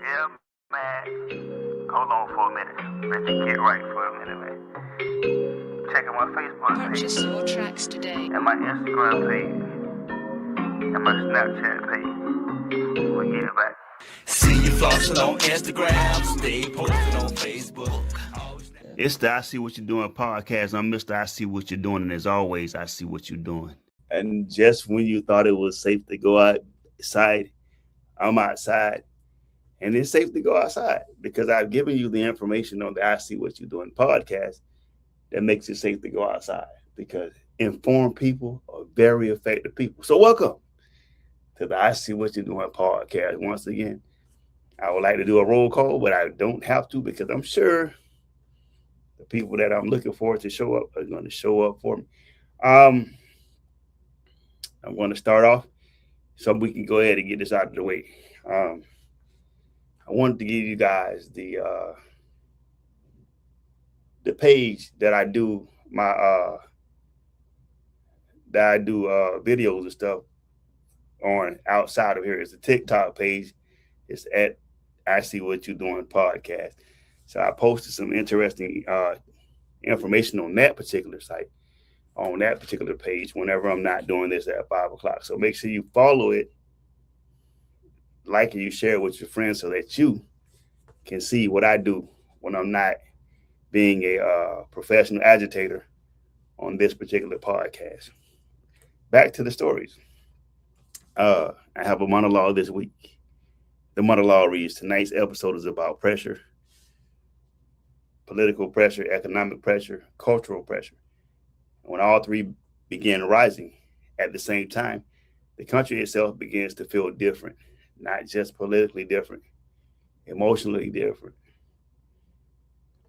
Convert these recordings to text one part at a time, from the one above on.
Yeah, man. Hold on for a minute. Let me get right for a minute, man. Checking my Facebook Purchase page, your tracks today. and my Instagram page, and my Snapchat page. We'll get it back. See you flossing on Instagram, stay posted on Facebook. It's the I See What You're Doing podcast. I'm Mr. I See What You're Doing, and as always, I see what you're doing. And just when you thought it was safe to go outside, I'm outside. And it's safe to go outside because I've given you the information on the I See What You're Doing podcast that makes it safe to go outside, because informed people are very effective people. So welcome to the I See What You're Doing podcast. Once again, I would like to do a roll call, but I don't have to because I'm sure the people that I'm looking for to show up are going to show up for me. I'm going to start off so we can go ahead and get this out of the way. I wanted to give you guys the page that I do videos and stuff on outside of here. It's a TikTok page. It's at I See What You Doing podcast. So I posted some interesting information on that particular site, on that particular page, whenever I'm not doing this at 5 o'clock. So make sure you follow it, like and you share it with your friends so that you can see what I do when I'm not being a professional agitator on this particular podcast. Back to the stories. I have a monologue this week. The monologue reads, tonight's episode is about pressure, political pressure, economic pressure, cultural pressure. When all three begin rising at the same time, the country itself begins to feel different, not just politically different, emotionally different.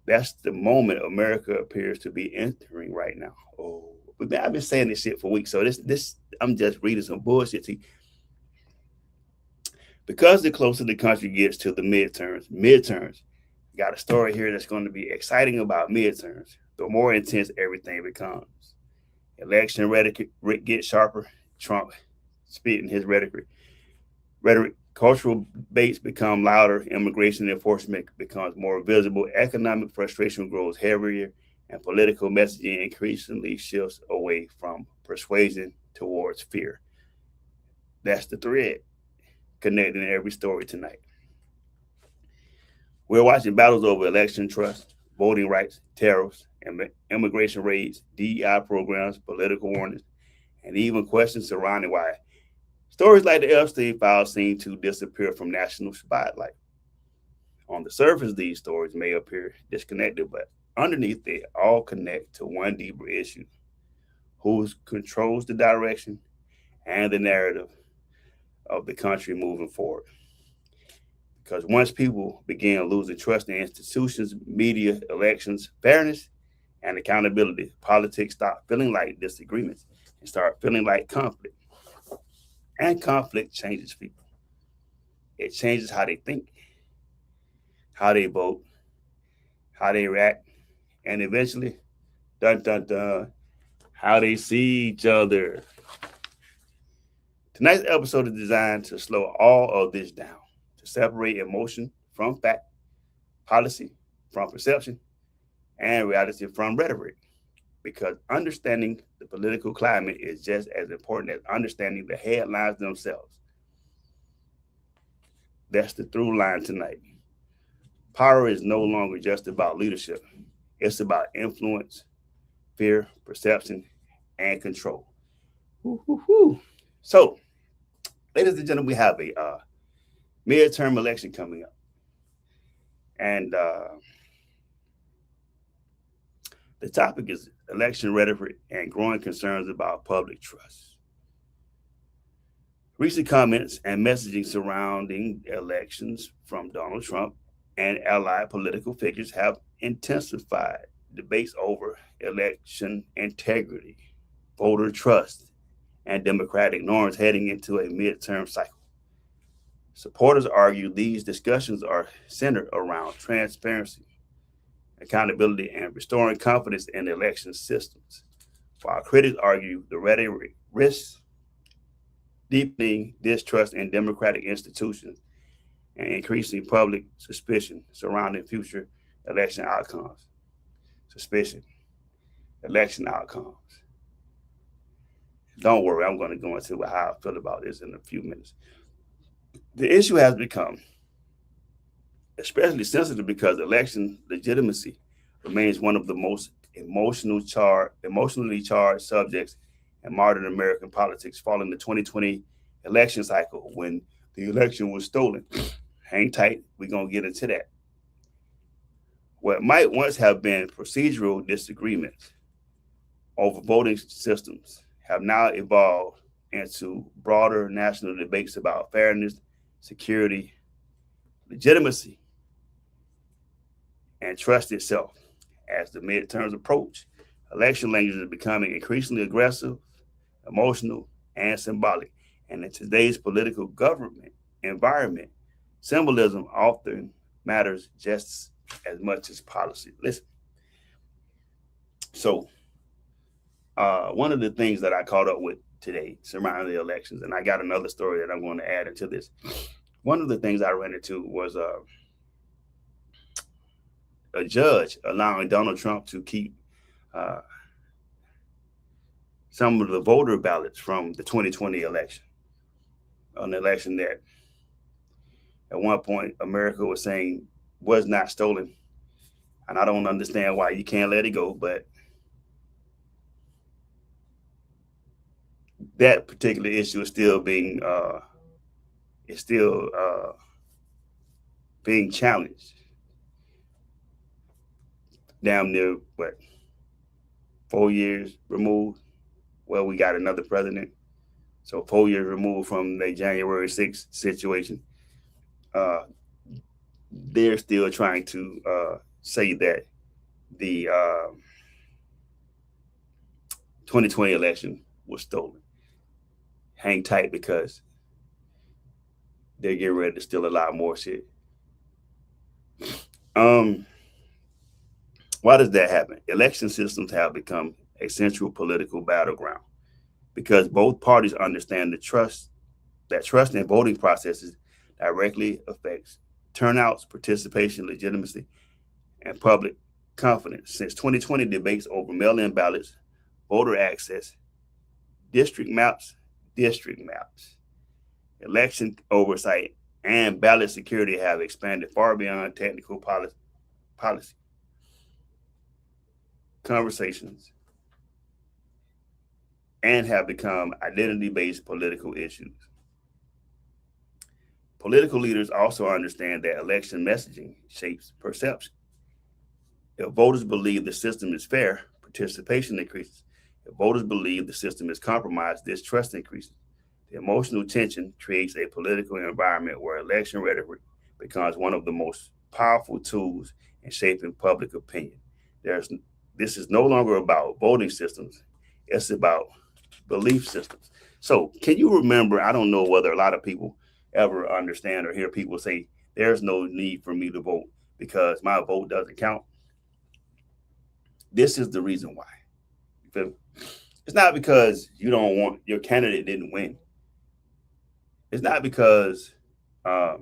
That's the moment America appears to be entering right now. Oh, but I've been saying this shit for weeks, so this I'm just reading some bullshit. See, because the closer the country gets to the midterms, got a story here that's going to be exciting about midterms. The more intense everything becomes. Election rhetoric gets sharper. Trump spitting his rhetoric. Cultural debates become louder. Immigration enforcement becomes more visible. Economic frustration grows heavier. And political messaging increasingly shifts away from persuasion towards fear. That's the thread connecting every story tonight. We're watching battles over election trust, voting rights, tariffs, immigration raids, DEI programs, political warnings, and even questions surrounding why stories like the Epstein files seem to disappear from national spotlight. On the surface, these stories may appear disconnected, but underneath they all connect to one deeper issue: who controls the direction and the narrative of the country moving forward. Because once people begin losing trust in institutions, media, elections, fairness, and accountability, politics stop feeling like disagreements and start feeling like conflict. And conflict changes people. It changes how they think, how they vote, how they react, and eventually, dun dun dun, how they see each other. Tonight's episode is designed to slow all of this down, to separate emotion from fact, policy from perception, and reality from rhetoric. Because understanding the political climate is just as important as understanding the headlines themselves. That's the through line tonight. Power is no longer just about leadership. It's about influence, fear, perception, and control. Woo-hoo-hoo. So, ladies and gentlemen, we have a midterm election coming up. And the topic is election rhetoric and growing concerns about public trust. Recent comments and messaging surrounding elections from Donald Trump and allied political figures have intensified debates over election integrity, voter trust, and democratic norms heading into a midterm cycle. Supporters argue these discussions are centered around transparency, accountability, and restoring confidence in election systems, while critics argue the rhetoric risks deepening distrust in democratic institutions and increasing public suspicion surrounding future election outcomes. Suspicion, election outcomes. Don't worry, I'm going to go into how I feel about this in a few minutes. The issue has become especially sensitive because election legitimacy remains one of the most emotionally charged subjects in modern American politics following the 2020 election cycle when the election was stolen. Hang tight, we're going to get into that. What might once have been procedural disagreements over voting systems have now evolved into broader national debates about fairness, security, legitimacy, and trust itself. As the midterms approach, election language is becoming increasingly aggressive, emotional, and symbolic. And in today's political government environment, symbolism often matters just as much as policy. Listen. So, one of the things that I caught up with today surrounding the elections, and I got another story that I'm going to add into this. One of the things I ran into was a judge allowing Donald Trump to keep some of the voter ballots from the 2020 election, an election that at one point America was saying was not stolen. And I don't understand why you can't let it go, but that particular issue is still being challenged. Damn near 4 years removed. Well, we got another president, so 4 years removed from the January 6th situation. They're still trying to say that the 2020 election was stolen. Hang tight because they're getting ready to steal a lot more shit. Why does that happen? Election systems have become a central political battleground because both parties understand that trust in voting processes directly affects turnouts, participation, legitimacy, and public confidence. Since 2020, debates over mail-in ballots, voter access, district maps, election oversight, and ballot security have expanded far beyond technical policy conversations and have become identity-based political issues. Political leaders also understand that election messaging shapes perception. If voters believe the system is fair, participation increases. If voters believe the system is compromised, distrust increases. The emotional tension creates a political environment where election rhetoric becomes one of the most powerful tools in shaping public opinion. This is no longer about voting systems. It's about belief systems. So can you remember, I don't know whether a lot of people ever understand or hear people say, there's no need for me to vote because my vote doesn't count. This is the reason why. It's not because you don't want, your candidate didn't win. It's not because the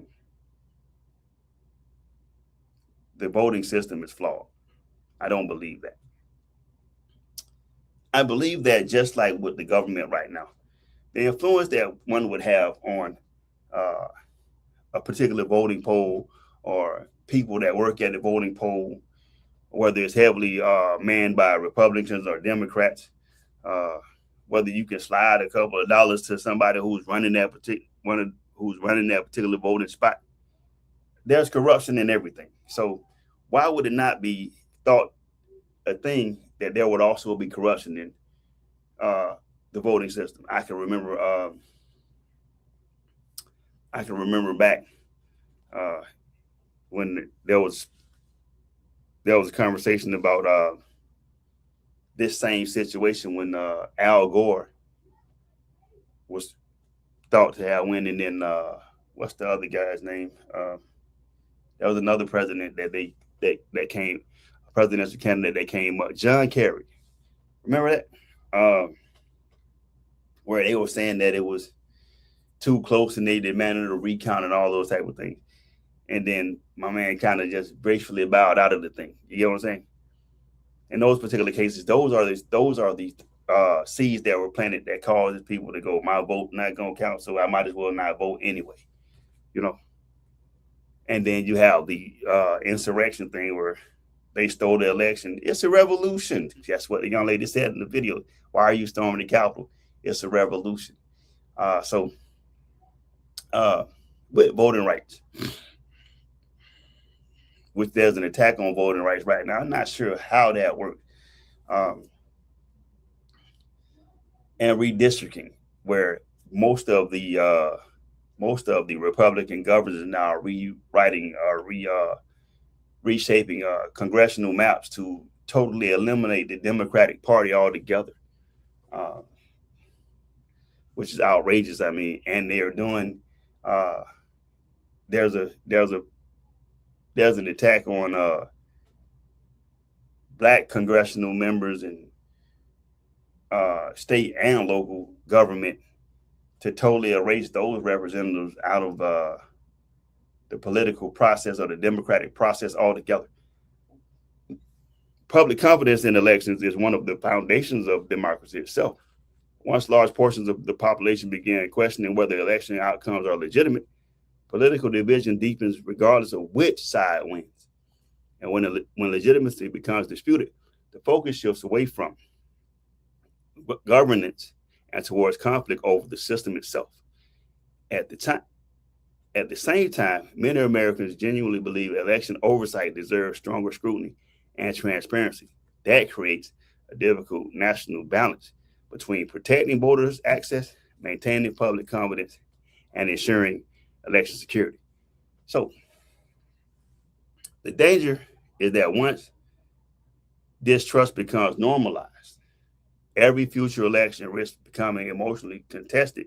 voting system is flawed. I don't believe that. I believe that just like with the government right now, the influence that one would have on a particular voting poll or people that work at the voting poll, whether it's heavily manned by Republicans or Democrats, whether you can slide a couple of dollars to somebody who's running that particular voting spot, there's corruption in everything. So why would it not be thought a thing that there would also be corruption in the voting system? I can remember back when there was a conversation about this same situation when Al Gore was thought to have won, and then what's the other guy's name? There was another president that came, a presidential candidate that came up, John Kerry. Remember that? Where they were saying that it was too close and they demanded a recount and all those type of things. And then my man kind of just gracefully bowed out of the thing. You get what I'm saying? In those particular cases, those are the seeds that were planted that causes people to go, my vote not gonna count, so I might as well not vote anyway. You know. And then you have the insurrection thing where they stole the election. It's a revolution. That's what the young lady said in the video. Why are you storming the Capitol? It's a revolution. With voting rights, which there's an attack on voting rights right now. I'm not sure how that works. And redistricting, where most of the Republican governors now are reshaping congressional maps to totally eliminate the Democratic Party altogether, which is outrageous. I mean, and they are doing. There's an attack on Black congressional members and state and local government to totally erase those representatives out of the political process or the democratic process altogether. Public confidence in elections is one of the foundations of democracy itself. Once large portions of the population began questioning whether election outcomes are legitimate, political division deepens regardless of which side wins. And when legitimacy becomes disputed, the focus shifts away from governance and towards conflict over the system itself. At the same time, many Americans genuinely believe election oversight deserves stronger scrutiny and transparency. That creates a difficult national balance between protecting voters' access, maintaining public confidence, and ensuring election security. So the danger is that once distrust becomes normalized, every future election risks becoming emotionally contested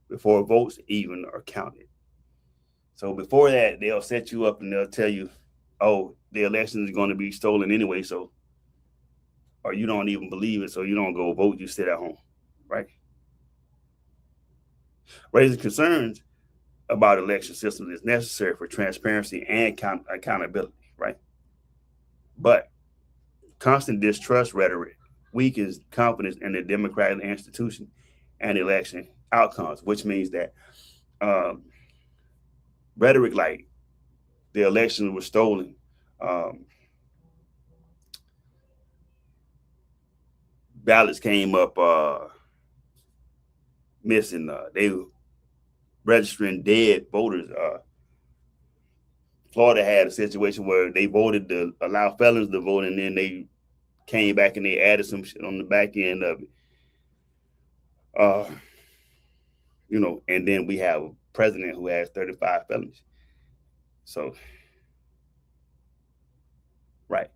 before votes even are counted. So before that, they'll set you up and they'll tell you, oh, the election is going to be stolen anyway, so, or you don't even believe it, so you don't go vote, you sit at home, right? Raising concerns about election systems is necessary for transparency and accountability, right? But constant distrust rhetoric weakens confidence in the democratic institution and election outcomes, which means that rhetoric like the election was stolen, ballots came up missing, they were registering dead voters. Florida had a situation where they voted to allow felons to vote, and then they came back and they added some shit on the back end of it. And then we have a president who has 35 felonies. So, right.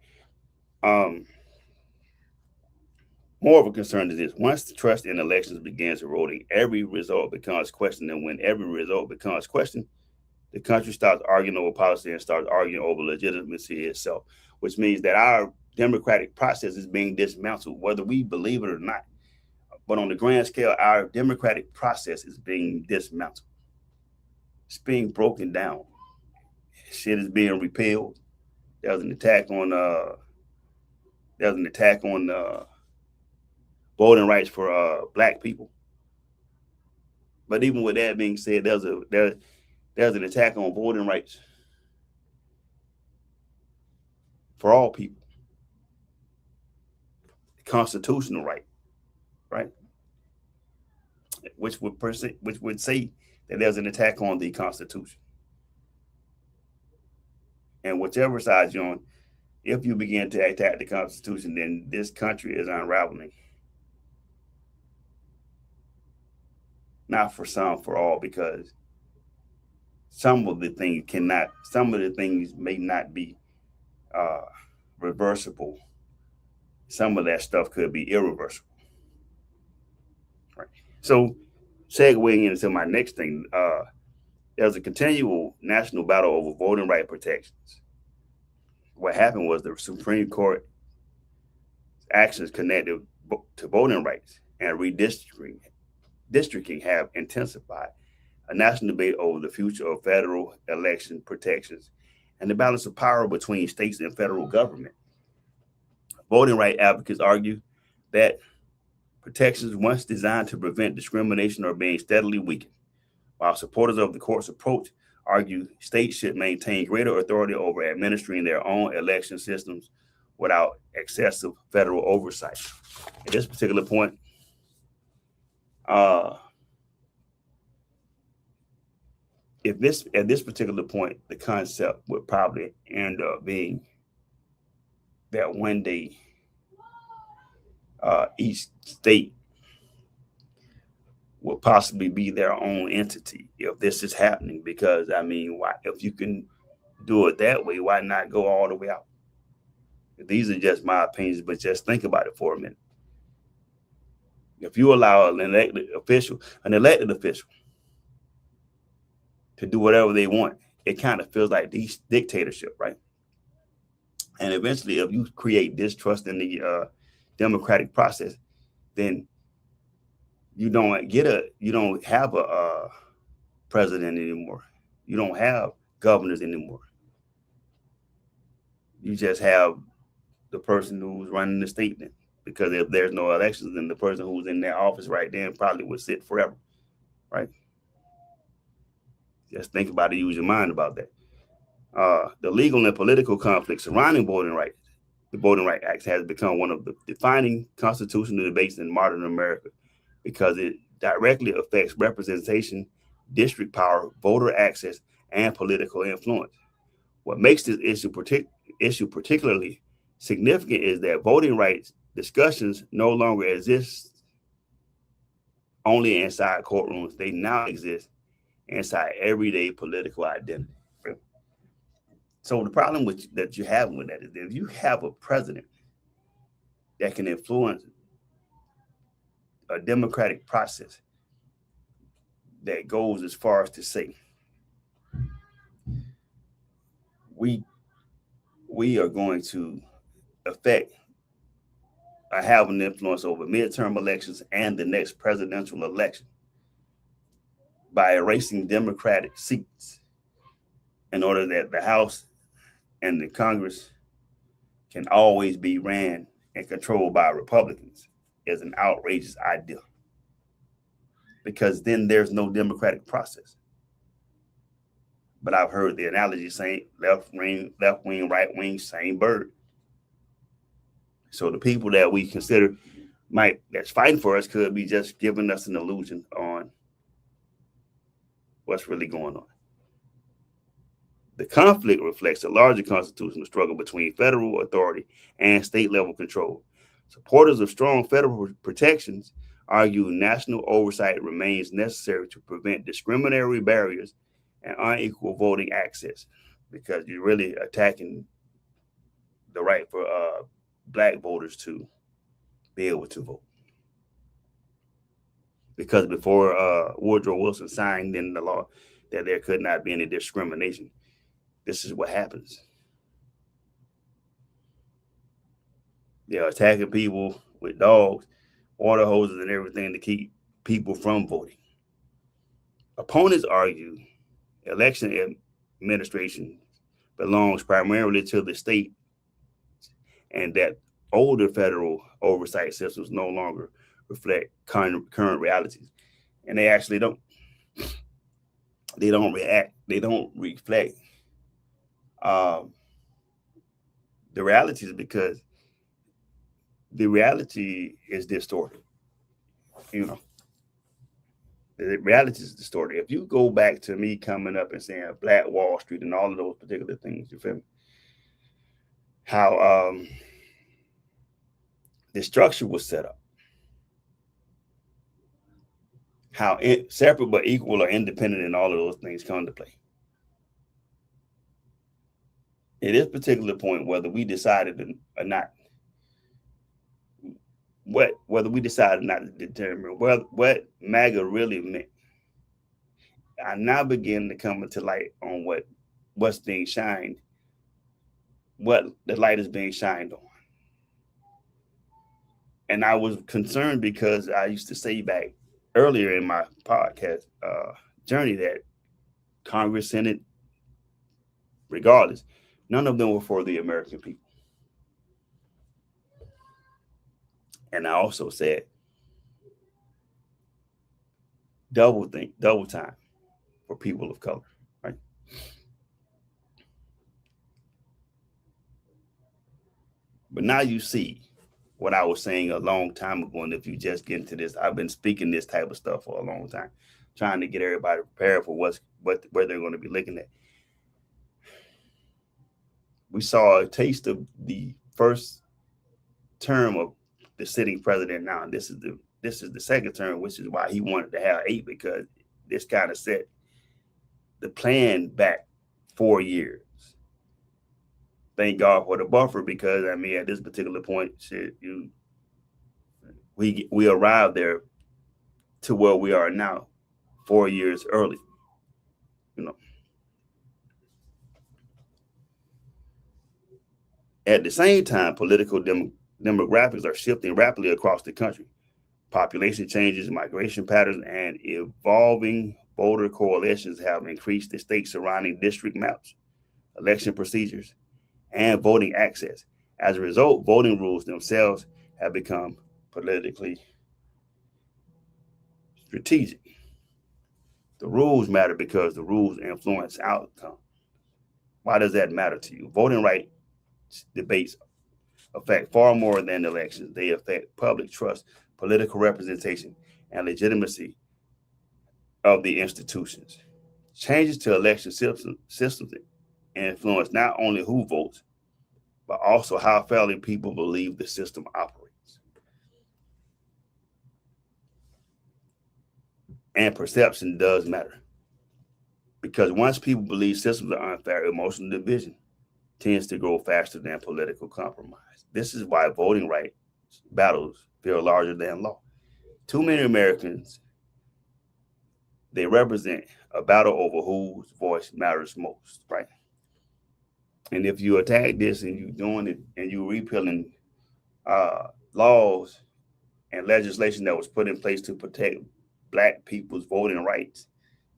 More of a concern is this: once the trust in elections begins eroding, every result becomes questioned. And when every result becomes questioned, the country starts arguing over policy and starts arguing over legitimacy itself, which means that our democratic process is being dismantled, whether we believe it or not. But on the grand scale, our democratic process is being dismantled. It's being broken down. Shit is being repealed. There was an attack on voting rights for Black people. But even with that being said, there's an attack on voting rights for all people. Constitutional right, which would say that there's an attack on the Constitution. And whichever side you're on, if you begin to attack the Constitution, then this country is unraveling. Not for some, for all, because some of the things may not be reversible. Some of that stuff could be irreversible. Right. So, segueing into my next thing, there's a continual national battle over voting right protections. What happened was the Supreme Court actions connected to voting rights and redistricting have intensified a national debate over the future of federal election protections and the balance of power between states and federal government. Voting rights advocates argue that protections once designed to prevent discrimination are being steadily weakened, while supporters of the court's approach argue states should maintain greater authority over administering their own election systems without excessive federal oversight. At this particular point, at this particular point, the concept would probably end up being that one day each state will possibly be their own entity if this is happening. Because I mean, why, if you can do it that way, why not go all the way out? These are just my opinions, but just think about it for a minute. If you allow an elected official to do whatever they want, it kind of feels like dictatorship, right? And eventually, if you create distrust in the democratic process, then you don't have a president anymore. You don't have governors anymore. You just have the person who's running the state then. Because if there's no elections, then the person who's in their office right then probably would sit forever, right? Just think about it, use your mind about that. The legal and political conflict surrounding voting rights, the Voting Rights Act has become one of the defining constitutional debates in modern America because it directly affects representation, district power, voter access, and political influence. What makes this issue particularly significant is that voting rights discussions no longer exist only inside courtrooms. They now exist inside everyday political identity. So the problem that you have with that is that if you have a president that can influence a democratic process that goes as far as to say, we are going to affect or have an influence over midterm elections and the next presidential election by erasing Democratic seats in order that the House and the Congress can always be ran and controlled by Republicans is an outrageous idea. Because then there's no democratic process. But I've heard the analogy saying left wing, right wing, same bird. So the people that we consider that's fighting for us could be just giving us an illusion on what's really going on. The conflict reflects a larger constitutional struggle between federal authority and state level control. Supporters of strong federal protections argue national oversight remains necessary to prevent discriminatory barriers and unequal voting access, because you're really attacking the right for Black voters to be able to vote. Because before Woodrow Wilson signed in the law that there could not be any discrimination, this is what happens. They're attacking people with dogs, water hoses, and everything to keep people from voting. Opponents argue election administration belongs primarily to the state and that older federal oversight systems no longer reflect current realities. And they actually don't. They don't reflect the realities, because the reality is distorted. The reality is distorted. If you go back to me coming up and saying Black Wall Street and all of those particular things, you feel me? How the structure was set up. How separate but equal or independent and all of those things come to play. At this particular point, whether we decided or not, whether we decided not to determine what MAGA really meant, I now begin to come into light on what's being shined, what the light is being shined on. And I was concerned because I used to say back earlier in my podcast journey that Congress, Senate, regardless, none of them were for the American people. And I also said double time for people of color, right? But now you see what I was saying a long time ago. And if you just get into this, I've been speaking this type of stuff for a long time, trying to get everybody prepared for where they're going to be looking at. We saw a taste of the first term of the sitting president now. And this is the second term, which is why he wanted to have 8, because this kind of set the plan back 4 years. Thank God for the buffer, because I mean, at this particular point, we arrived there to where we are now 4 years early. At the same time, political demographics are shifting rapidly across the country. Population changes, migration patterns, and evolving voter coalitions have increased the stakes surrounding district maps, election procedures, and voting access. As a result, voting rules themselves have become politically strategic. The rules matter because the rules influence outcome. Why does that matter to you? Voting rights debates affect far more than elections. They affect public trust, political representation, and legitimacy of the institutions. Changes to election systems influence not only who votes, but also how fairly people believe the system operates. And perception does matter, because once people believe systems are unfair, emotional division tends to grow faster than political compromise. This is why voting rights battles feel larger than law. Too many Americans, they represent a battle over whose voice matters most, right? And if you attack this and you're doing it and you're repealing laws and legislation that was put in place to protect Black people's voting rights,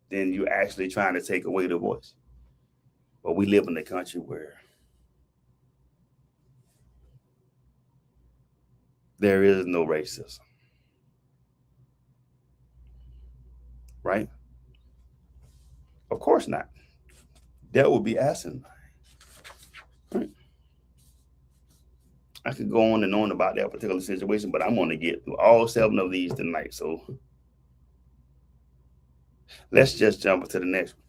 then you're actually trying to take away the voice. But we live in a country where there is no racism, right? Of course not. That would be asinine. Right? I could go on and on about that particular situation, but I'm going to get through all 7 of these tonight. So let's just jump into the next one.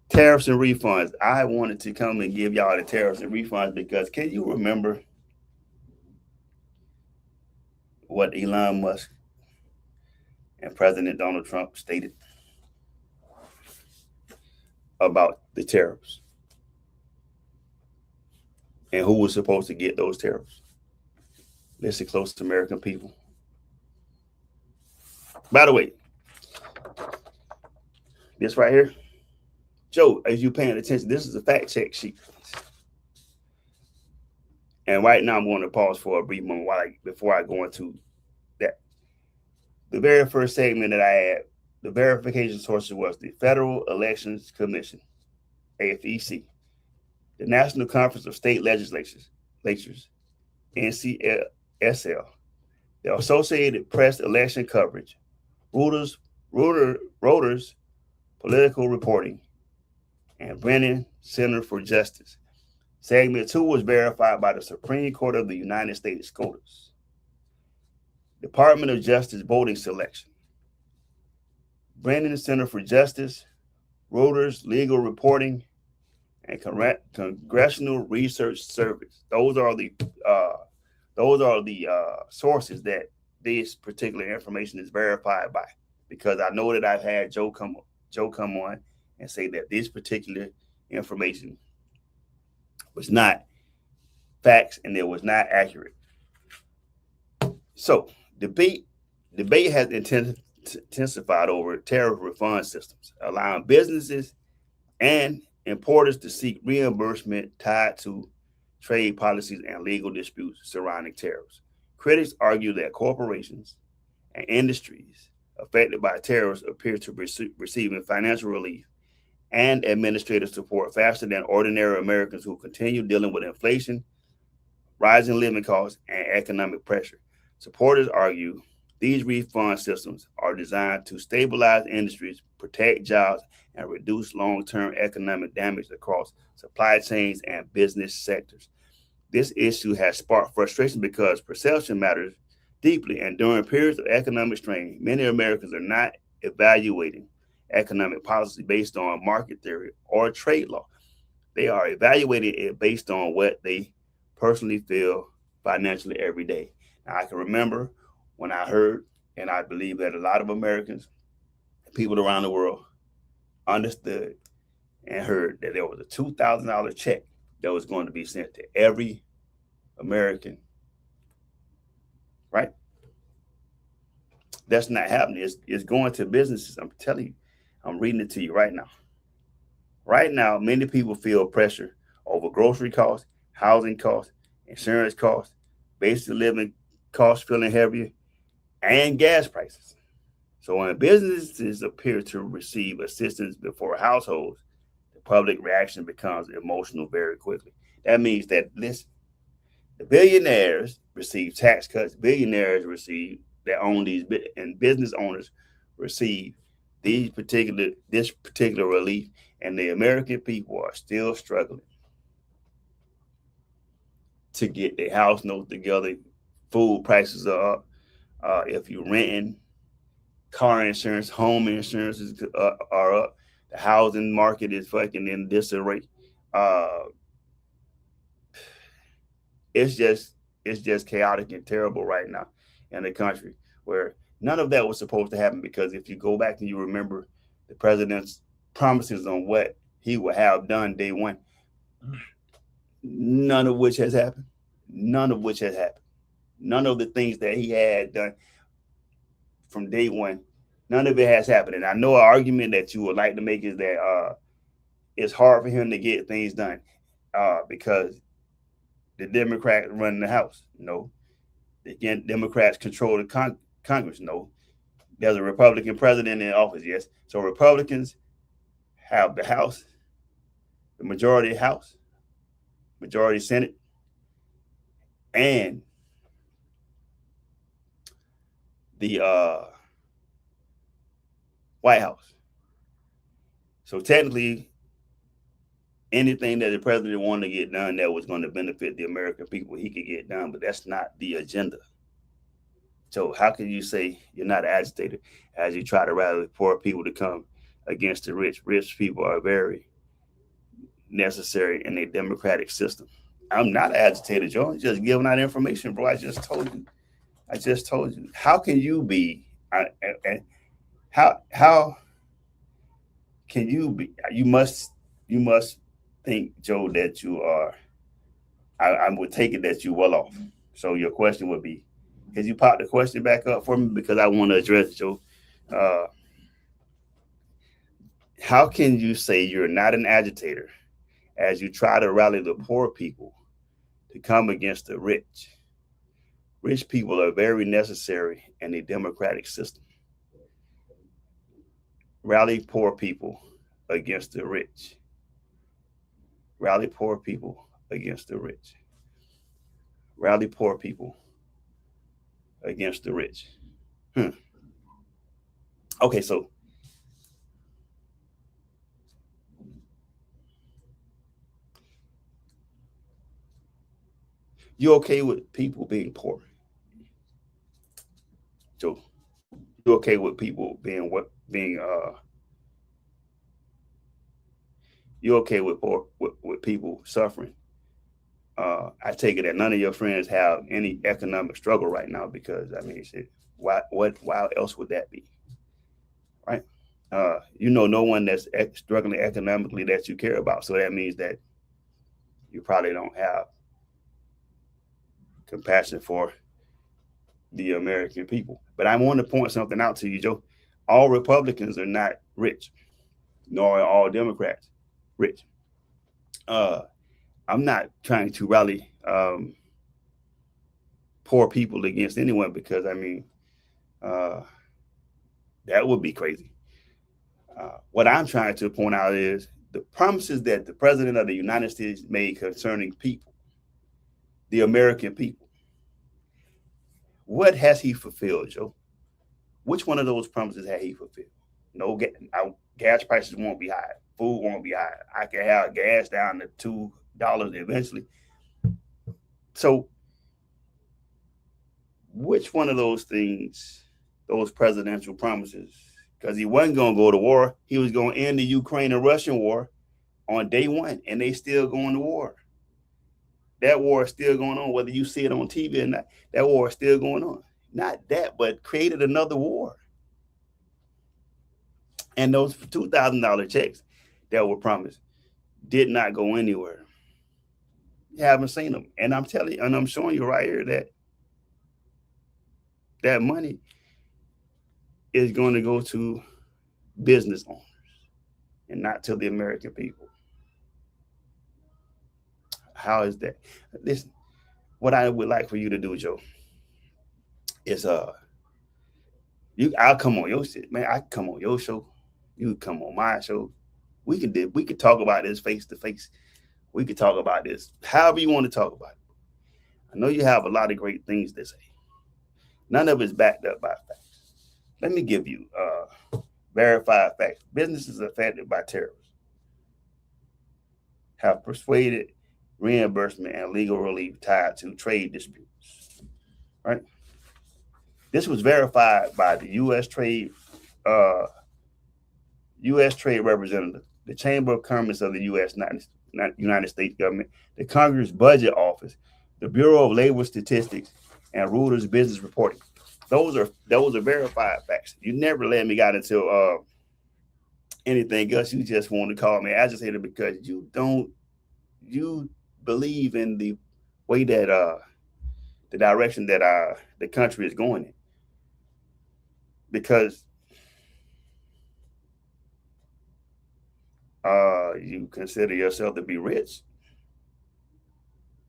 Tariffs and refunds. I wanted to come and give y'all the tariffs and refunds because can you remember what Elon Musk and President Donald Trump stated about the tariffs and who was supposed to get those tariffs? Listen close to American people. By the way, this right here, Joe, as you paying attention, this is a fact check sheet. And right now I'm going to pause for a brief moment before I go into that. The very first segment that I had, the verification source was the Federal Elections Commission, AFEC, the National Conference of State Legislatures, NCSL, the Associated Press Election Coverage, Reuters Political Reporting, and Brennan Center for Justice. Segment 2 was verified by the Supreme Court of the United States SCOTUS, Department of Justice Voting Selection, Brennan Center for Justice, Reuters Legal Reporting, and Congressional Research Service. Those are the sources that this particular information is verified by. Because I know that I've had Joe come on and say that this particular information was not facts and it was not accurate. So debate has intensified over tariff refund systems, allowing businesses and importers to seek reimbursement tied to trade policies and legal disputes surrounding tariffs. Critics argue that corporations and industries affected by terrorists appear to be receiving financial relief and administrative support faster than ordinary Americans who continue dealing with inflation, rising living costs, and economic pressure. Supporters argue these refund systems are designed to stabilize industries, protect jobs, and reduce long-term economic damage across supply chains and business sectors. This issue has sparked frustration because perception matters deeply, and during periods of economic strain, many Americans are not evaluating economic policy based on market theory or trade law. They are evaluating it based on what they personally feel financially every day. Now, I can remember when I heard, and I believe that a lot of Americans, people around the world, understood and heard that there was a $2,000 check that was going to be sent to every American, right? That's not happening. It's going to businesses. I'm telling you, I'm reading it to you right now. Right now, many people feel pressure over grocery costs, housing costs, insurance costs, basic living costs feeling heavier, and gas prices. So when businesses appear to receive assistance before households, the public reaction becomes emotional very quickly. That means that, listen, the billionaires receive tax cuts, billionaires receive that own these, and business owners receive this particular relief, and the American people are still struggling to get their house notes together. Food prices are up. If you're renting, car insurance, home insurance are up. The housing market is fucking in disarray. It's just chaotic and terrible right now in the country, where none of that was supposed to happen, because if you go back and you remember the president's promises on what he would have done day one, none of which has happened. None of which has happened. None of the things that he had done from day one, none of it has happened. And I know an argument that you would like to make is that it's hard for him to get things done because the Democrats run the House. No. Again, Democrats control the Congress. No. There's a Republican president in office. Yes. So Republicans have the House, the majority House, majority Senate, and the White House. So technically, anything that the president wanted to get done that was going to benefit the American people, he could get done, but that's not the agenda. So how can you say you're not an agitator as you try to rally poor people to come against the rich? Rich people are very necessary in a democratic system. I'm not an agitator, Joe. I'm just giving out information, bro. I just told you. How can you be? How can you be? You must think, Joe, that you are. I would take it that you're well off. So your question would be, could you pop the question back up for me, because I want to address it, Joe. How can you say you're not an agitator as you try to rally the poor people to come against the rich? Rich people are very necessary in a democratic system. Rally poor people against the rich. Rally poor people against the rich. Rally poor people against the rich. Okay, so you okay with people being poor? So you okay with people being you okay with people suffering? I take it that none of your friends have any economic struggle right now, because I mean, shit, why else would that be, right? No one that's struggling economically that you care about, so that means that you probably don't have compassion for the American people. But I want to point something out to you, Joe. All Republicans are not rich, nor are all Democrats rich. I'm not trying to rally poor people against anyone, because I mean, That would be crazy. What I'm trying to point out is the promises that the president of the United States made concerning people, the American people. What has he fulfilled, Joe? Which one of those promises has he fulfilled? No, gas prices won't be high. Food won't be high. I can have gas down to $2 eventually. So, which one of those things, those presidential promises, because he wasn't going to go to war, he was going to end the Ukraine and Russian war on day one, and they still going to war. That war is still going on, whether you see it on TV or not. That war is still going on. Not that, but created another war. And those $2,000 checks that were promised did not go anywhere. You haven't seen them. And I'm telling you, and I'm showing you right here that that money is going to go to business owners and not to the American people. How is that? Listen, what I would like for you to do, Joe, is I'll come on your shit, man. I can come on your show. You can come on my show. We could talk about this face to face. We could talk about this however you want to talk about it. I know you have a lot of great things to say. None of it's backed up by facts. Let me give you verified facts. Businesses affected by tariffs have persuaded reimbursement and legal relief tied to trade disputes. Right? This was verified by the U.S. Trade Representative, the Chamber of Commerce of the United States government, the Congress Budget Office, the Bureau of Labor Statistics, and Reuters Business Reporting. Those are verified facts. You never let me get into anything else. You just want to call me agitated because you believe in the way that the direction that the country is going in. Because you consider yourself to be rich.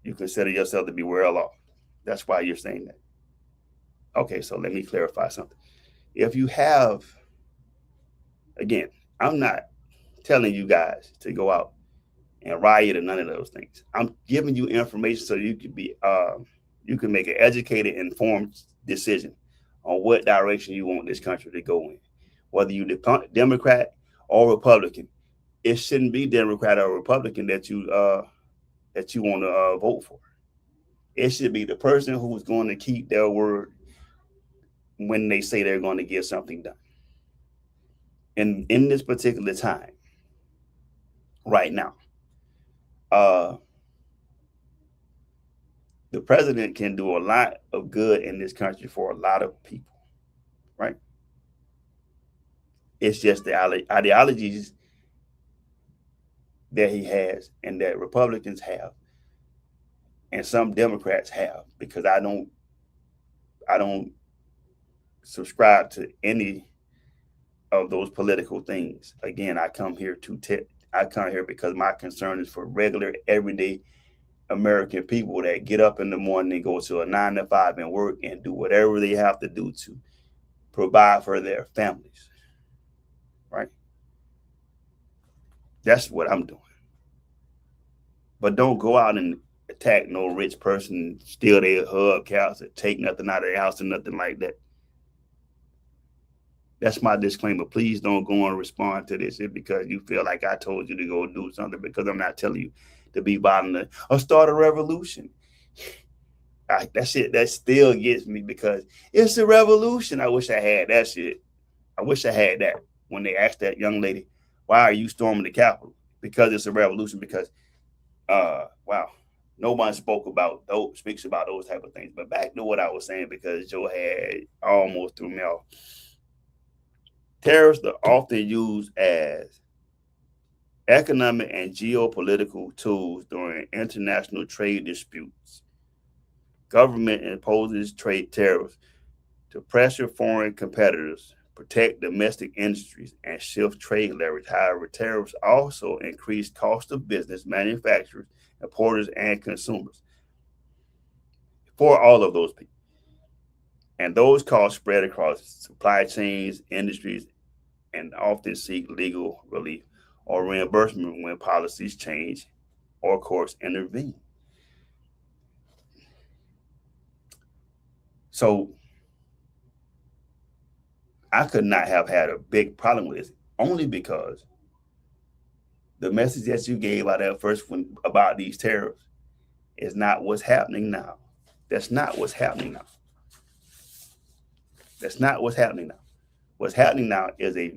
You consider yourself to be well off. That's why you're saying that. Okay, so let me clarify something. If you have, again, I'm not telling you guys to go out and riot or none of those things. I'm giving you information so you can make an educated, informed decision on what direction you want this country to go in. Whether you're Democrat or Republican, it shouldn't be Democrat or Republican that you want to vote for. It should be the person who's going to keep their word when they say they're going to get something done. And in this particular time, right now, the president can do a lot of good in this country for a lot of people, right? It's just the ideologies that he has and that Republicans have and some Democrats have, because I don't subscribe to any of those political things. Again, I come here because my concern is for regular, everyday American people that get up in the morning and go to a 9-to-5 and work and do whatever they have to do to provide for their families. Right? That's what I'm doing. But don't go out and attack no rich person, steal their hubcaps, or take nothing out of their house or nothing like that. That's my disclaimer. Please don't go and respond to this because you feel like I told you to go do something, because I'm not telling you to be violent or start a revolution. That shit, that still gets me because it's a revolution. I wish I had that shit. I wish I had that when they asked that young lady, why are you storming the Capitol? Because it's a revolution. Because, wow, nobody speaks about those type of things. But back to what I was saying, because Joe had almost threw me off. Tariffs are often used as economic and geopolitical tools during international trade disputes. Government imposes trade tariffs to pressure foreign competitors, protect domestic industries, and shift trade leverage. However, tariffs also increase cost of business, manufacturers, importers, and consumers. For all of those people. And those costs spread across supply chains, industries, and often seek legal relief or reimbursement when policies change or courts intervene. So I could not have had a big problem with this, only because the message that you gave out there first when, about these tariffs is not what's happening now. That's not what's happening now. That's not what's happening now. What's happening now is a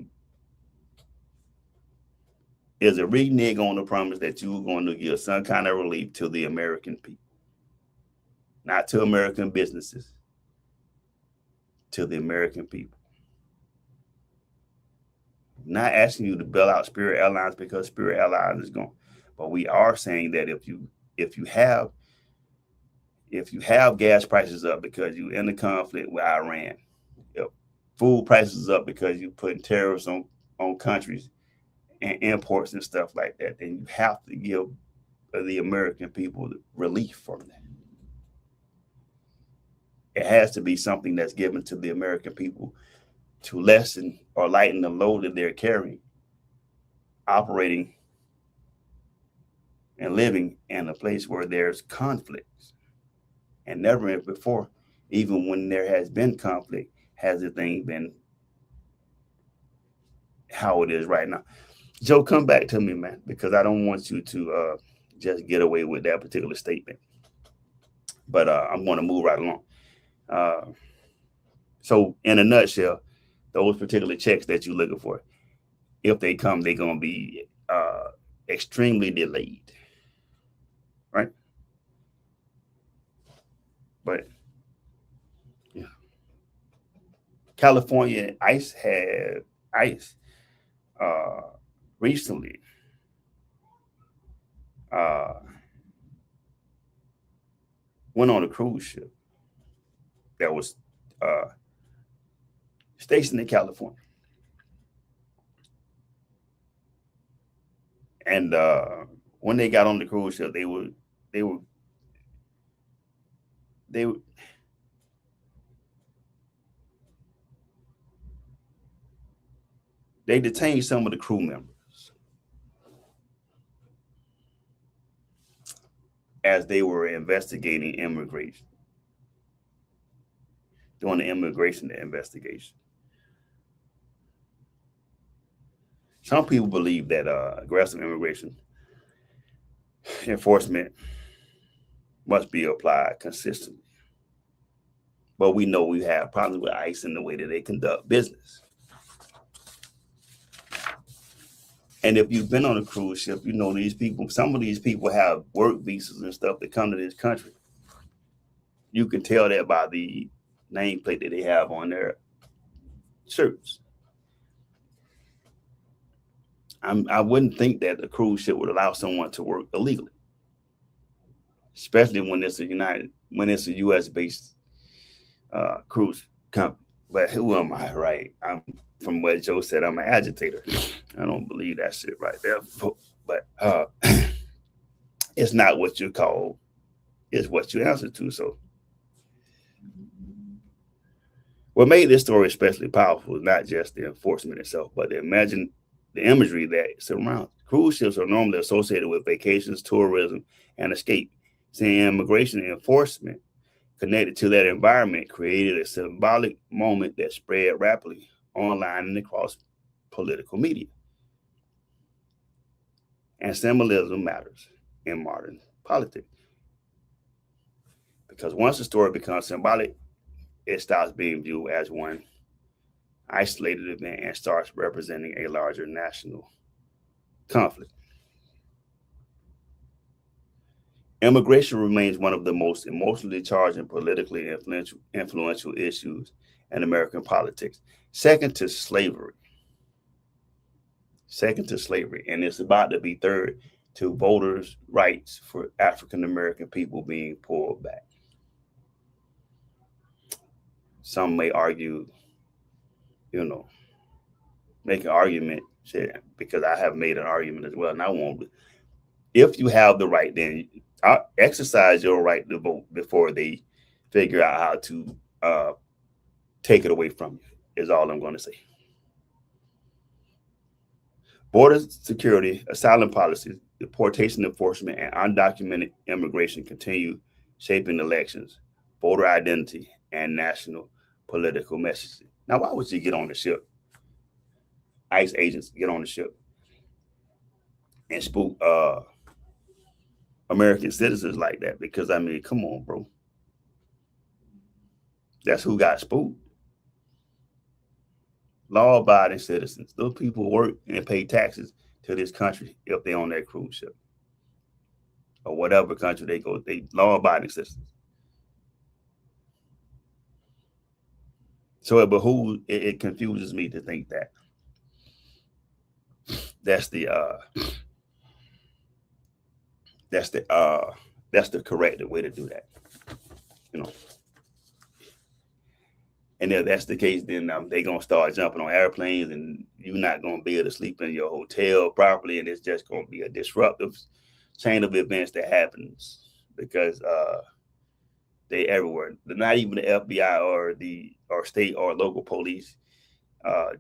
renege on the promise that you were going to give some kind of relief to the American people, not to American businesses, to the American people. Not asking you to bail out Spirit Airlines because Spirit Airlines is gone, but we are saying that if you have gas prices up because you're in the conflict with Iran, if food prices up because you're putting tariffs on countries and imports and stuff like that, then you have to give the American people relief from that. It has to be something that's given to the American people to lessen or lighten the load that they're carrying, operating and living in a place where there's conflicts. And never before, even when there has been conflict, has the thing been how it is right now. Joe, come back to me, man, because I don't want you to just get away with that particular statement. But I'm going to move right along. So in a nutshell, those particular checks that you're looking for, if they come, they're going to be extremely delayed, right? But yeah, California ICE recently went on a cruise ship that was stationed in California. And when they got on the cruise ship, they detained some of the crew members as they were investigating immigration, doing the immigration investigation. Some people believe that aggressive immigration enforcement must be applied consistently. But we know we have problems with ICE in the way that they conduct business. And if you've been on a cruise ship, you know these people, some of these people have work visas and stuff that come to this country. You can tell that by the nameplate that they have on their shirts. I wouldn't think that a cruise ship would allow someone to work illegally, especially when it's a U.S. based cruise company. But who am I, right? I'm from what Joe said. I'm an agitator. I don't believe that shit right there. But it's not what you call; it's what you answer to. So, what made this story especially powerful is not just the enforcement itself, but the imagery that surrounds. Cruise ships are normally associated with vacations, tourism, and escape. Seeing immigration enforcement connected to that environment created a symbolic moment that spread rapidly online and across political media. And symbolism matters in modern politics. Because once a story becomes symbolic, it stops being viewed as one isolated event and starts representing a larger national conflict. Immigration remains one of the most emotionally charged and politically influential issues in American politics, second to slavery. And it's about to be third to voters' rights for African American people being pulled back. Some may argue, make an argument, because I have made an argument as well, and I won't. If you have the right, then exercise your right to vote before they figure out how to take it away from you, is all I'm going to say. Border security, asylum policies, deportation enforcement, and undocumented immigration continue shaping elections, voter identity, and national political messaging. Now, why would you get on the ship? ICE agents get on the ship and spook American citizens like that? Because, I mean, come on, bro. That's who got spooked. Law-abiding citizens. Those people work and pay taxes to this country if they're on that cruise ship. Or whatever country they go, they law-abiding citizens. So it confuses me to think that that's the correct way to do that, you know. And if that's the case, then they're gonna start jumping on airplanes, and you're not gonna be able to sleep in your hotel properly, and it's just gonna be a disruptive chain of events that happens because they everywhere. Not even the FBI or state or local police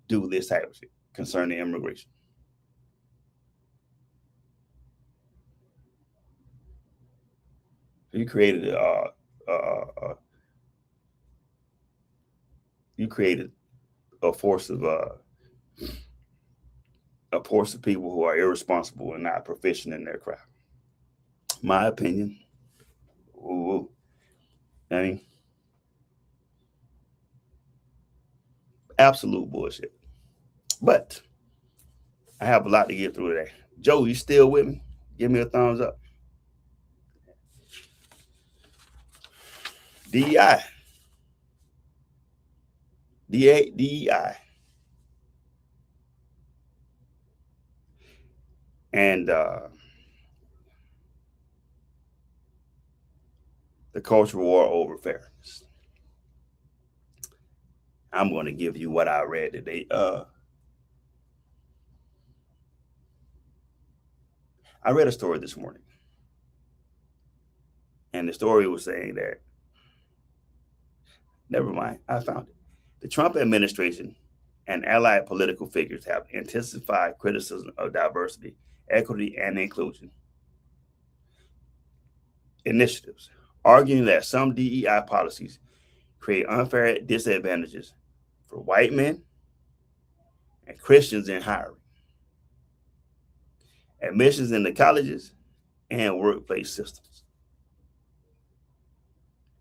do this type of shit concerning immigration. You created a force of people who are irresponsible and not proficient in their craft. My opinion. Ooh. I mean, absolute bullshit. But I have a lot to get through today. Joe, you still with me? Give me a thumbs up. DEI. And the cultural war over fairness. I'm going to give you what I read today. I read a story this morning. And the story was saying that, never mind, I found it. The Trump administration and allied political figures have intensified criticism of diversity, equity, and inclusion initiatives, arguing that some DEI policies create unfair disadvantages for white men and Christians in hiring, admissions into colleges, and workplace systems.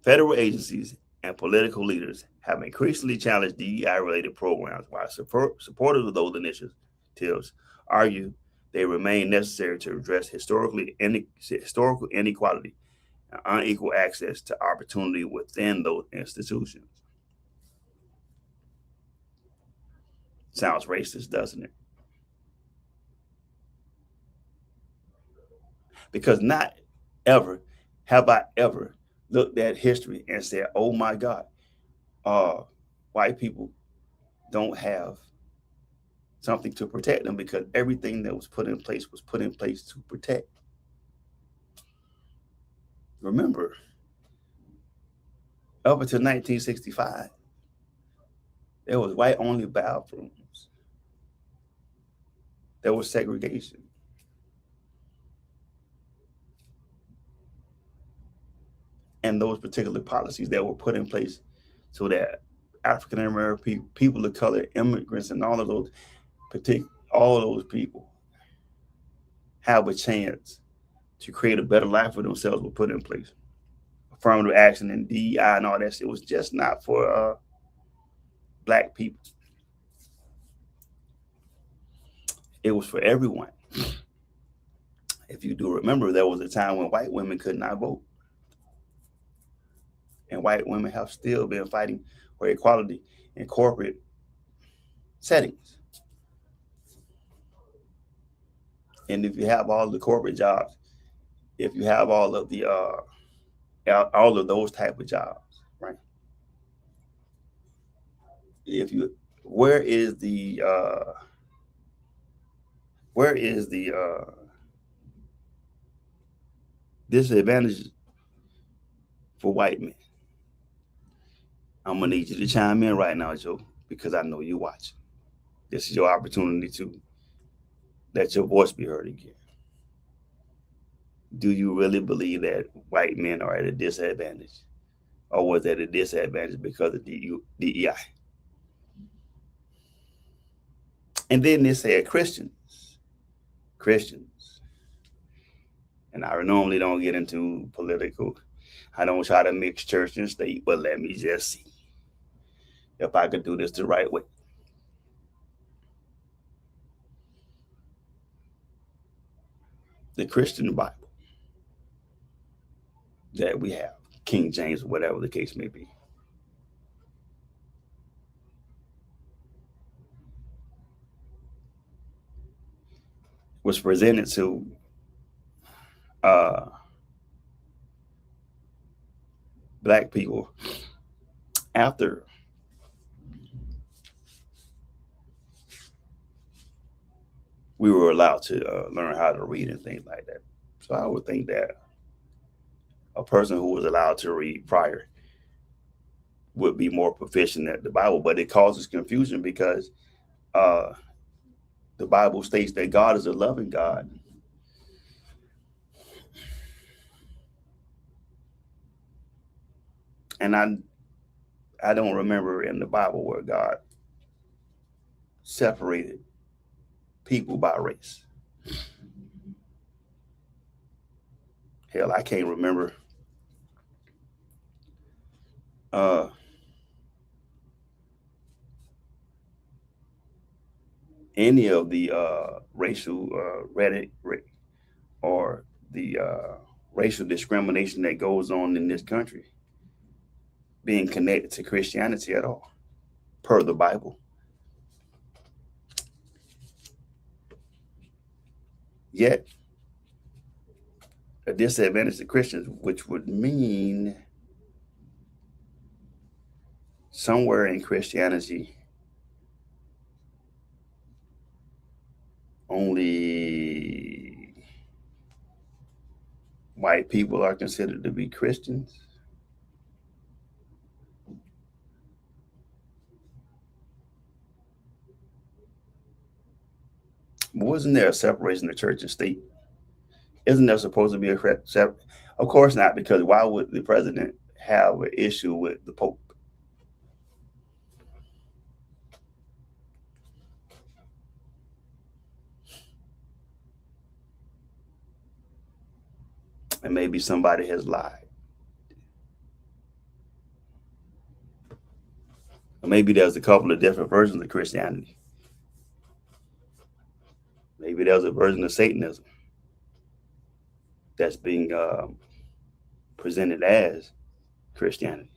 Federal agencies and political leaders have increasingly challenged DEI-related programs, while supporters of those initiatives argue they remain necessary to address historical inequality and unequal access to opportunity within those institutions. Sounds racist, doesn't it? Because not ever have I ever looked at history and said, oh my God, white people don't have something to protect them, because everything that was put in place to protect. Remember, up until 1965, there was white-only bathrooms. There was segregation. And those particular policies that were put in place so that African American people of color, immigrants, and all those people have a chance to create a better life for themselves were put in place. Affirmative action and DEI and all that shit was just not for Black people. It was for everyone. If you do remember, there was a time when white women could not vote. And white women have still been fighting for equality in corporate settings. And if you have all the corporate jobs, if you have all of those type of jobs, right? Where is the disadvantage for white men? I'm gonna need you to chime in right now, Joe, because I know you're watching. This is your opportunity to let your voice be heard again. Do you really believe that white men are at a disadvantage? Or was that a disadvantage because of DEI? And then they said Christians. And I normally don't get into political. I don't try to mix church and state, but let me just see if I could do this the right way. The Christian Bible that we have, King James, whatever the case may be, was presented to black people after we were allowed to learn how to read and things like that. So I would think that a person who was allowed to read prior would be more proficient at the Bible, but it causes confusion because the Bible states that God is a loving God. And I don't remember in the Bible where God separated people by race. Hell, I can't remember any of the racial rhetoric or the racial discrimination that goes on in this country being connected to Christianity at all, per the Bible. Yet, a disadvantage to Christians, which would mean somewhere in Christianity, only white people are considered to be Christians. But wasn't there a separation of church and state? Isn't there supposed to be a separate? Of course not, because why would the president have an issue with the Pope? And maybe somebody has lied. Or maybe there's a couple of different versions of Christianity. Maybe there's a version of Satanism that's being presented as Christianity.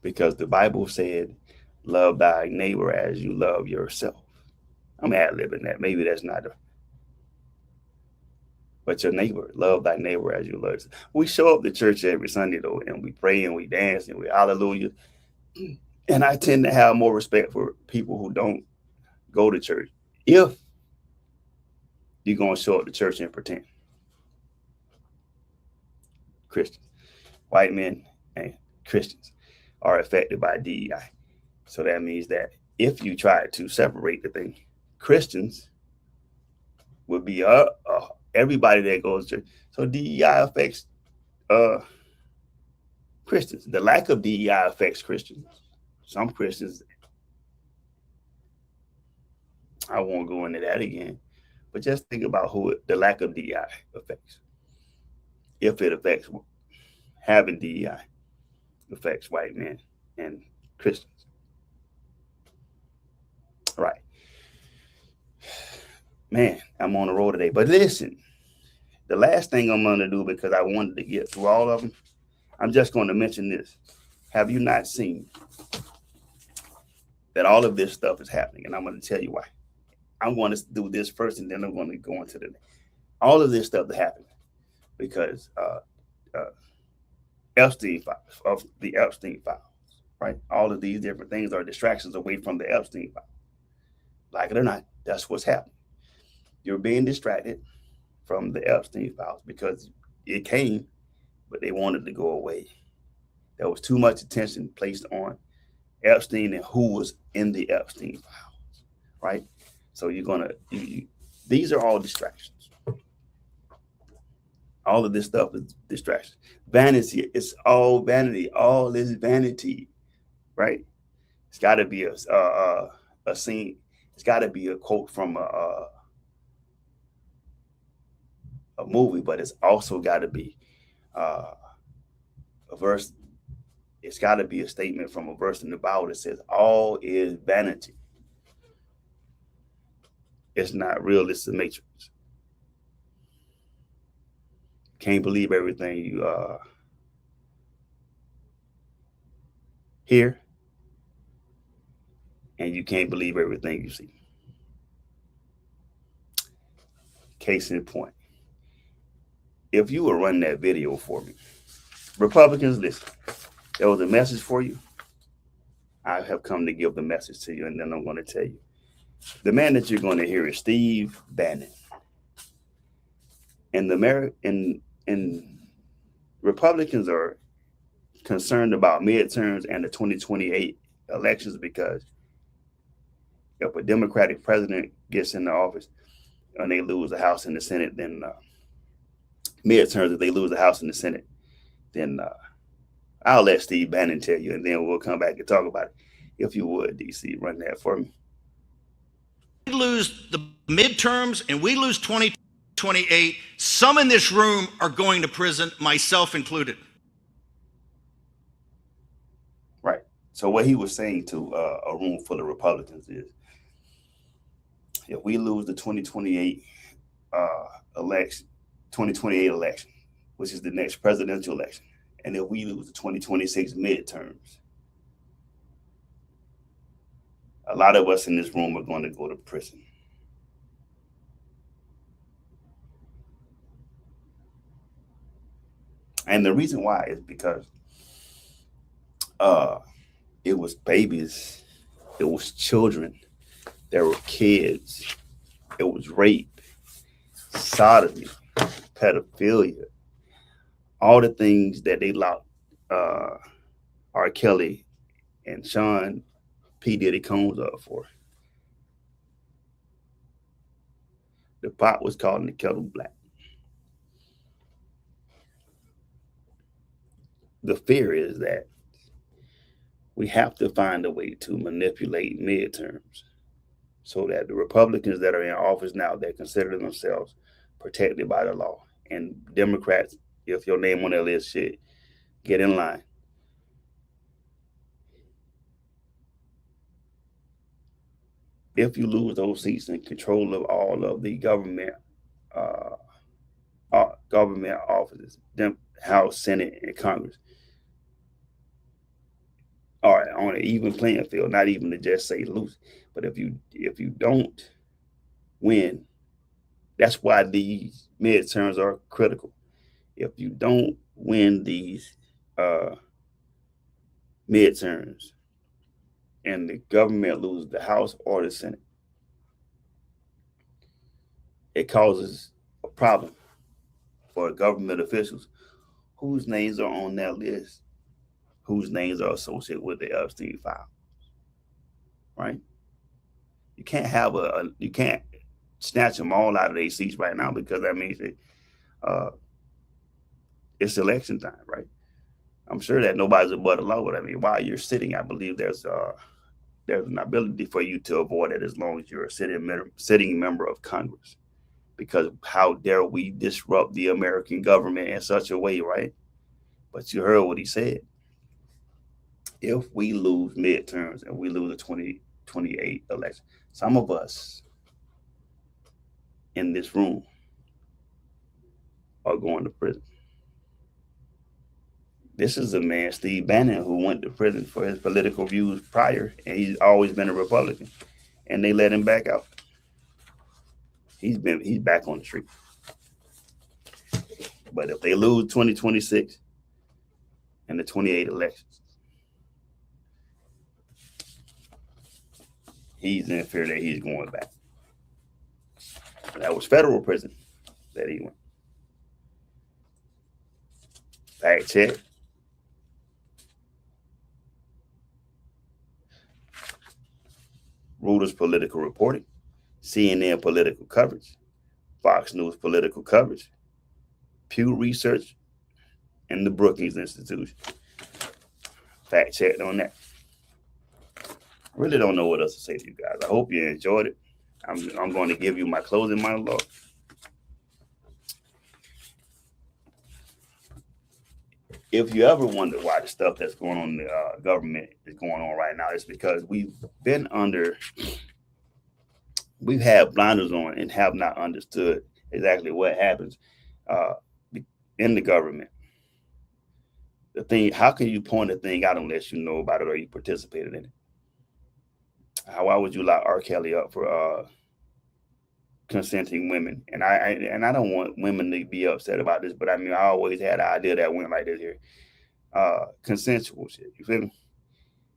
Because the Bible said, love thy neighbor as you love yourself. I'm ad-libbing that. Maybe that's not but your neighbor, love thy neighbor as you love yourself. We show up to church every Sunday, though, and we pray and we dance and we hallelujah. And I tend to have more respect for people who don't go to church. If you're going to show up to church and pretend. Christians, white men and Christians are affected by DEI. So that means that if you try to separate the thing, Christians would be everybody that goes to church. So DEI affects Christians. The lack of DEI affects Christians. Some Christians, I won't go into that again, but just think about who the lack of DEI affects. If it affects having DEI, affects white men and Christians. Right. Man, I'm on the road today. But listen, the last thing I'm going to do, because I wanted to get through all of them, I'm just going to mention this. Have you not seen that all of this stuff is happening? And I'm going to tell you why. I'm going to do this first, and then I'm going to go into the all of this stuff that happened because Epstein files, of the Epstein files, right? All of these different things are distractions away from the Epstein file. Like it or not, that's what's happening. You're being distracted from the Epstein files because it came but they wanted to go away. There was too much attention placed on Epstein and who was in the Epstein files, right? So these are all distractions. All of this stuff is distraction. Vanity, it's all vanity. All is vanity, right? It's got to be a scene. It's got to be a quote from a movie, but it's also got to be a verse. It's got to be a statement from a verse in the Bible that says, all is vanity. It's not real. It's the matrix. Can't believe everything you hear, and you can't believe everything you see. Case in point. If you would run that video for me, Republicans, listen, there was a message for you. I have come to give the message to you, and then I'm going to tell you. The man that you're going to hear is Steve Bannon. And Republicans are concerned about midterms and the 2028 elections because if a Democratic president gets into office and they lose the House and the Senate, then midterms, if they lose the House and the Senate, then I'll let Steve Bannon tell you, and then we'll come back and talk about it. If you would, DC, run that for me. We lose the midterms and we lose 2028. Some in this room are going to prison, myself included. Right. So what he was saying to a room full of Republicans is, if we lose the 2028 election, which is the next presidential election, and if we lose the 2026 midterms, a lot of us in this room are going to go to prison. And the reason why is because it was babies, it was children, there were kids, it was rape, sodomy, pedophilia, all the things that they locked R. Kelly and Sean P. Diddy Combs up for. The pot was called in the kettle black. The fear is that we have to find a way to manipulate midterms so that the Republicans that are in office now, that consider themselves protected by the law, and Democrats, if your name on that list, shit, get in line. If you lose those seats in control of all of the government offices, House, Senate, and Congress, all right, on an even playing field, not even to just say lose, but if you don't win, that's why these midterms are critical. If you don't win these midterms and the government loses the House or the Senate, it causes a problem for government officials whose names are on that list, whose names are associated with the Epstein file, right? You can't you can't snatch them all out of their seats right now, because that means that it's election time, right? I'm sure that nobody's above the law, but I mean, while you're sitting, I believe there's an ability for you to avoid it as long as you're a sitting member of Congress. Because how dare we disrupt the American government in such a way, right? But you heard what he said. If we lose midterms and we lose the 2028 election, some of us in this room are going to prison. This is a man, Steve Bannon, who went to prison for his political views prior, and he's always been a Republican, and they let him back out. He's back on the street. But if they lose 2026 and the 28 elections, he's in fear that he's going back. That was federal prison that he went. Fact check. Reuters political reporting, CNN political coverage, Fox News political coverage, Pew Research, and the Brookings Institution. Fact checked on that. I really don't know what else to say to you guys. I hope you enjoyed it. I'm going to give you my closing monologue. If you ever wonder why the stuff that's going on in the government is going on right now, it's because we've had blinders on and have not understood exactly what happens in the government. The thing, how can you point a thing out unless you know about it or you participated in it? Why would you lock R. Kelly up for consenting women? And I don't want women to be upset about this, but I mean, I always had an idea that went like this here. Consensual shit. You feel me?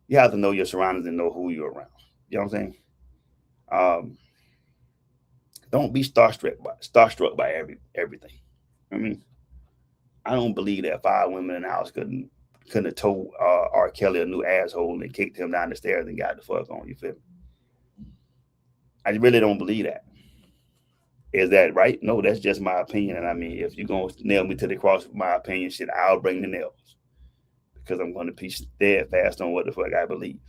You have to know your surroundings and know who you're around. You know what I'm saying? Don't be starstruck by everything. I mean, I don't believe that 5 women in the house couldn't have told R. Kelly a new asshole and kicked him down the stairs and got the fuck on. You feel me? I really don't believe that. Is that right? No, that's just my opinion. And I mean, if you're going to nail me to the cross with my opinion, shit, I'll bring the nails. Because I'm going to be steadfast on what the fuck I believe.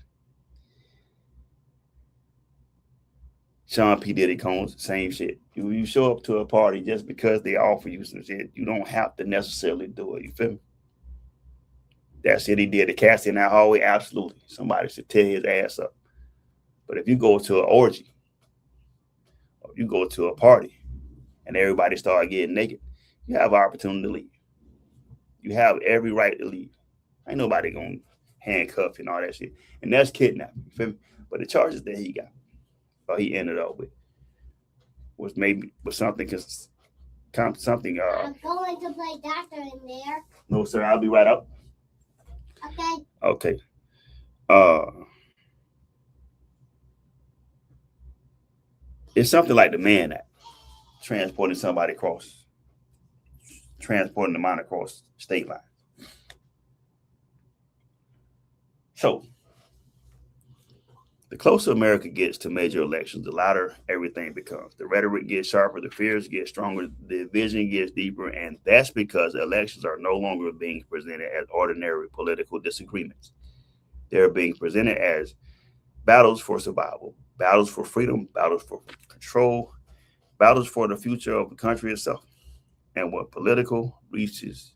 Sean P. Diddy Combs, same shit. You show up to a party just because they offer you some shit. You don't have to necessarily do it. You feel me? That shit he did, the casting in that hallway, absolutely. Somebody should tear his ass up. But if you go to an orgy, or you go to a party, and everybody start getting naked, you have an opportunity to leave. You have every right to leave. Ain't nobody gonna handcuff you and all that shit. And that's kidnapping. You feel me? But the charges that he got, or he ended up with, was something. Something. I'm going to play doctor in there. No, sir. I'll be right up. Okay. It's something like the Mann Act, transporting the mind across state lines. So, the closer America gets to major elections, the louder everything becomes. The rhetoric gets sharper, the fears get stronger, the division gets deeper, and that's because elections are no longer being presented as ordinary political disagreements. They're being presented as battles for survival, battles for freedom, battles for control, battles for the future of the country itself. And when political reaches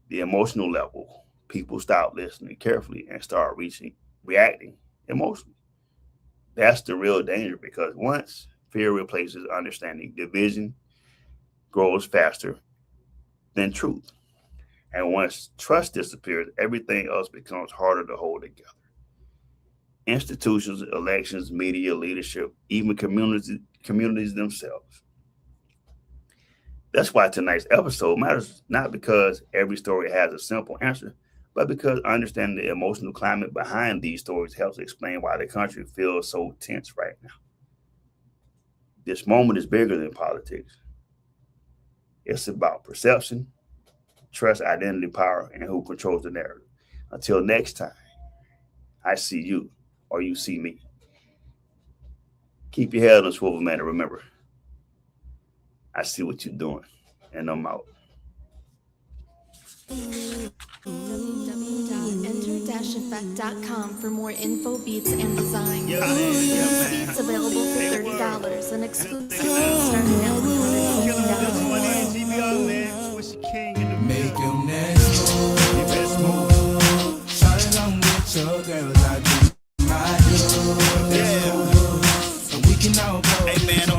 the emotional level, people stop listening carefully and start reacting emotionally. That's the real danger, because once fear replaces understanding, division grows faster than truth. And once trust disappears, everything else becomes harder to hold together. Institutions, elections, media, leadership, even communities themselves. That's why tonight's episode matters, not because every story has a simple answer, but because understanding the emotional climate behind these stories helps explain why the country feels so tense right now. This moment is bigger than politics. It's about perception, trust, identity, power, and who controls the narrative. Until next time, I see you or you see me. Keep your head on a swivel, man, and remember, I see what you're doing, and I'm out. www.enter-effect.com for more info, beats, and designs. Beats available for $30 and exclusive starting at $150. Make them next move. Shine along with your girls, I do my do. Yeah. So we can all go. Hey man,